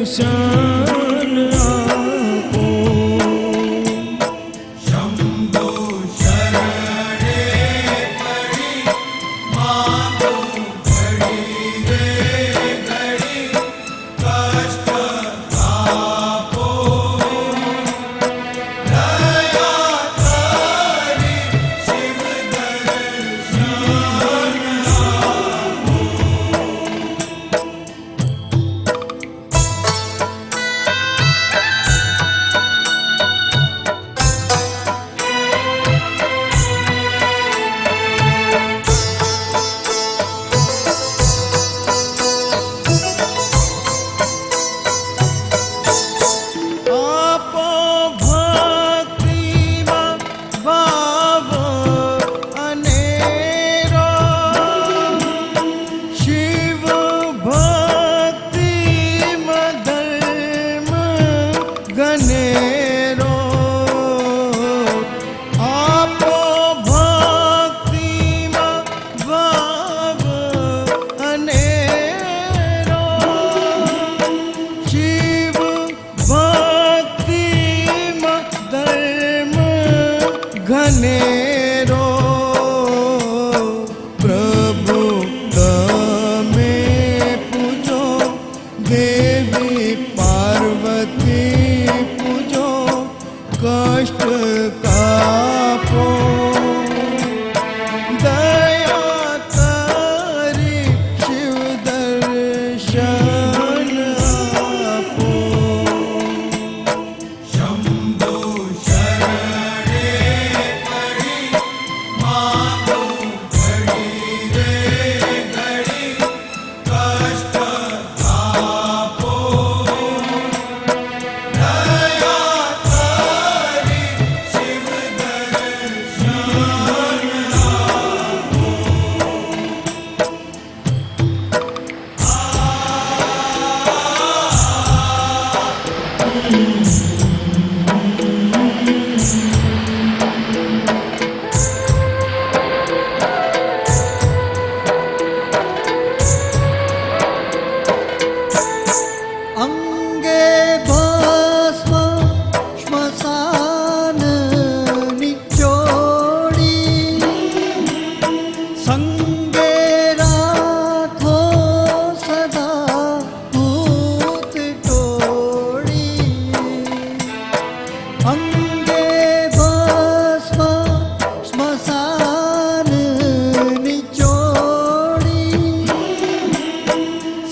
દર્શન આપો. શંભો શરણે પડી માંગો ઘડી રે ઘડી કષ્ટ આપો. દયા કરી શિવ દર્શન આપો. આપો ભક્તિમાં ભાવ અનેરો, શિવ ભક્તિમાં ધર્મ ગનેરો. આપો ભક્તિમાં ભાવ અનેરો, શિવ ભક્તિમાં ધર્મ ઘનેરો. પ્રભુ તમે પૂજો, દેવી પાર્વતી પૂજો, કષ્ટ કાપો. દયા કરી શિવ દર્શન આપો. શંભો શરણે પડી માંગો ઘડી રે ઘડી કષ્ટ આપો. દયા કરી શિવ દર્શન આપો. અંગે ભસ્મ શ્મશાન નિચોડી, સંગે રાખો સદા ભૂત ટોળી. અંગે ભસ્મ શ્મશાન નિચોડી,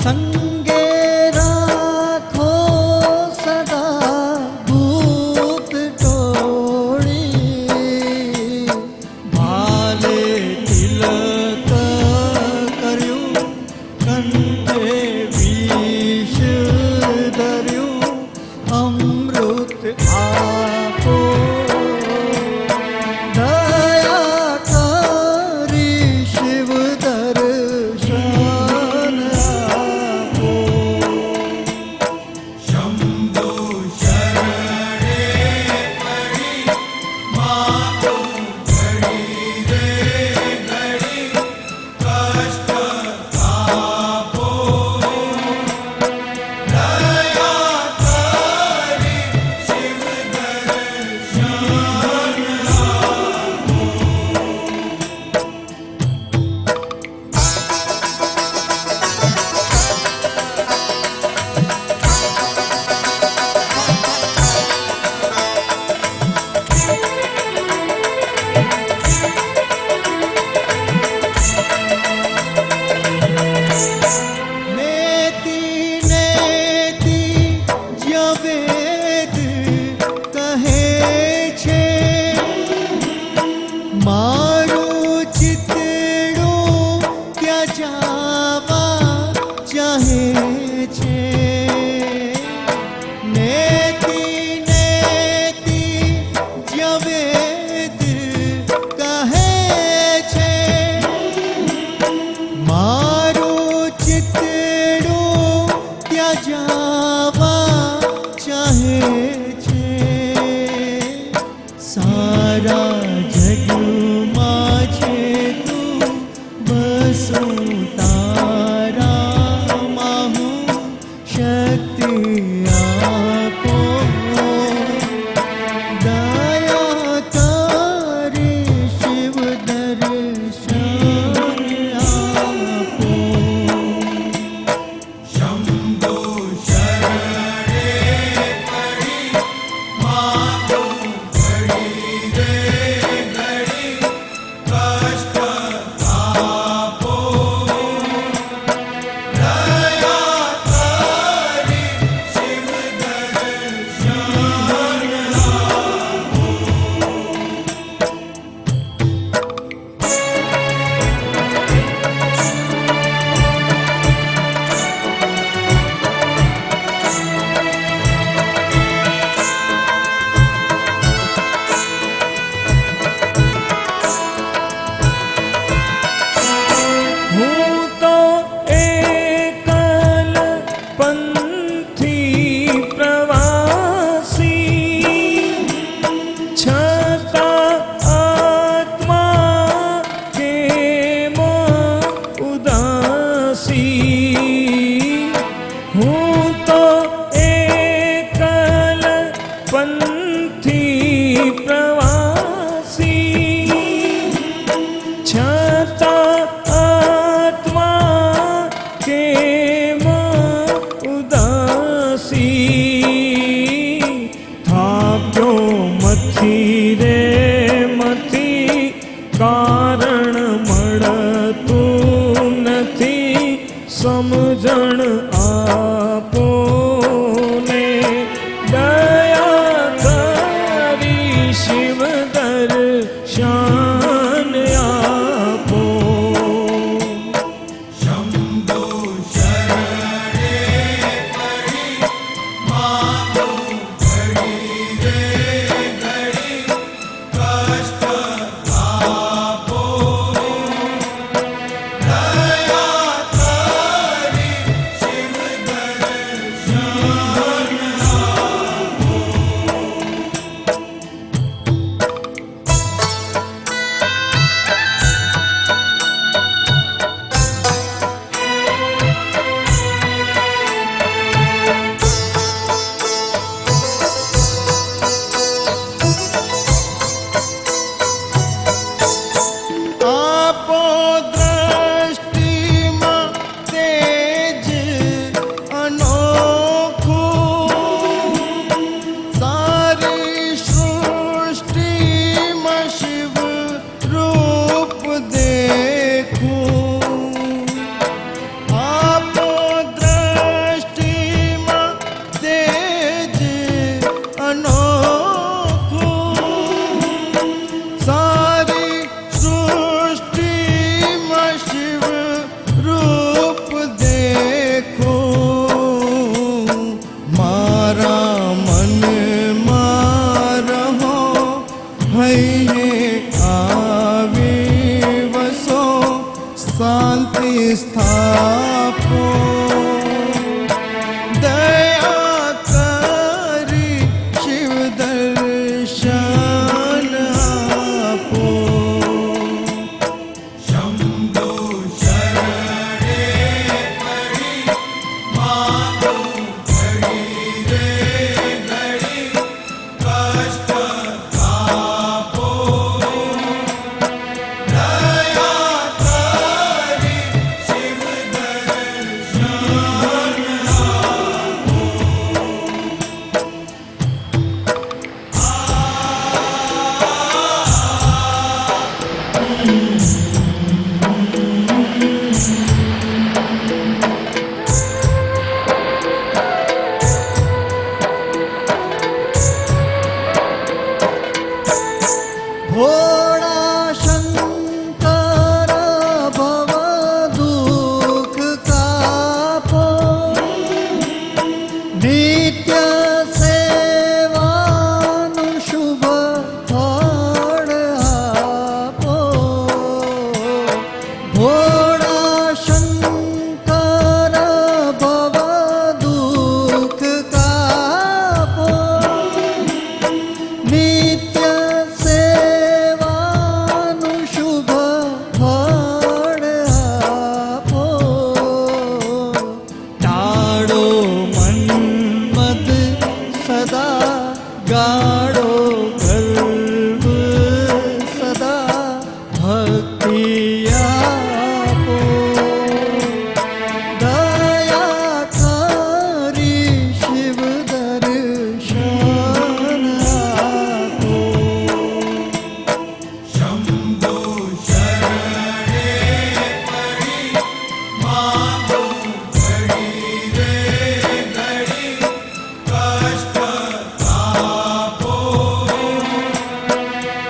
સંગે રાખો સદા ભૂત ટોળી. ભાલે તિલક કર્યું, કંઠે વિષ ધર્યું, અમૃત આપો. દયા કરી શિવ દર્શન આપો. શંભો શરણે પડી માંગો ઘડી રે ઘડી કષ્ટ આપો. દયા કરી શિવ દર્શન આપો. નેતિ નેતિ જ્યાં વેદ કહે છે, મારું ચિતડું ત્યાં જાવા ચાહે છે. નેતિ નેતિ જ્યાં વેદ કહે છે, મારું ચિતડું ત્યાં જાવા ચાહે છે. સારા જગમાં છે તું બસું તારામાં હું સમજણ આપો ને દયા કરી શિવ દર્શન આપો. શંભો શરણે પડી માંગો ઘડી રે ઘડી કષ્ટ આપો. દયા કરી શિવ દર્શન આપો. આપો દ્રષ્ટિમાં તેજ અનોખું, સારી સૃષ્ટિમાં શિવ રૂપ દેખું. આપો દ્રષ્ટિમાં તેજ અનોખું, સારી સૃષ્ટિમાં શિવ રૂપ દેખું. મારા મનમાં રહો, હૈયે આવી વસો, શાંતિ સ્થાપો. દયા કરી શિવ દર્શન આપો. શંભો શરણે પડી માંગો ઘડી રે ઘડી કષ્ટ આપો. દયા કરી શિવ દર્શન આપો. ભોળા શંકર ભવ દુઃખ કાપો, નિત્ય સેવાનું શુભ ફળ આપો. ભોળા શંકર ભવ દુઃખ કાપો, નિત્ય સેવાનું શુભ ફળ આપો. ટાળો મન્મદ સદા, ગાળો ગર્વ સદા, ભક્તિ આપો. દયા કરી શિવ દર્શન આપો. શંભો શરણે પડી માંગો ઘડી રે ઘડી કષ્ટ આપો.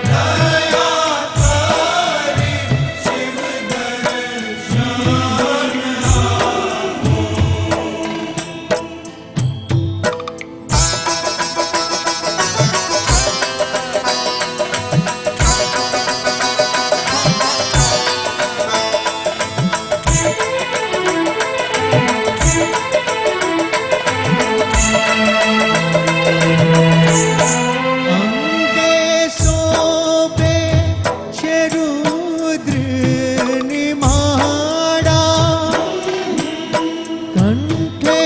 દયા કરી શિવ દર્શન આપો. અંગે શોભે છે રુદ્રની માળા, કંઠે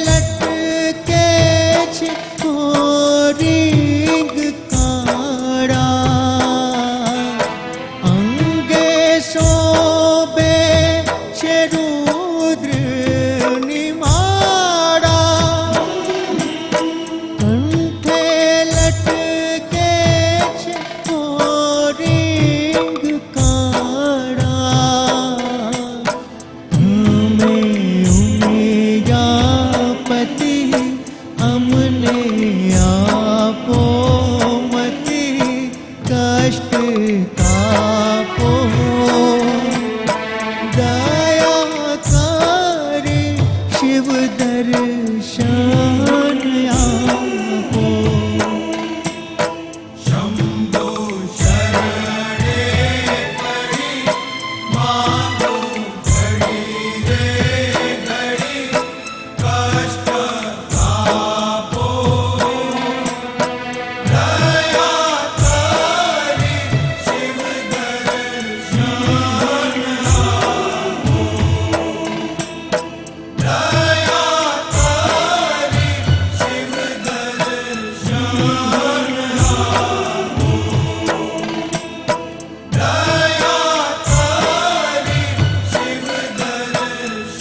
લટકે છે મોરીંગ કાળા. અંગે શોભે છે રુદ્રની માળા, કંઠે લટકે છે મોરીંગ કાળા. અમે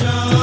શ્યામ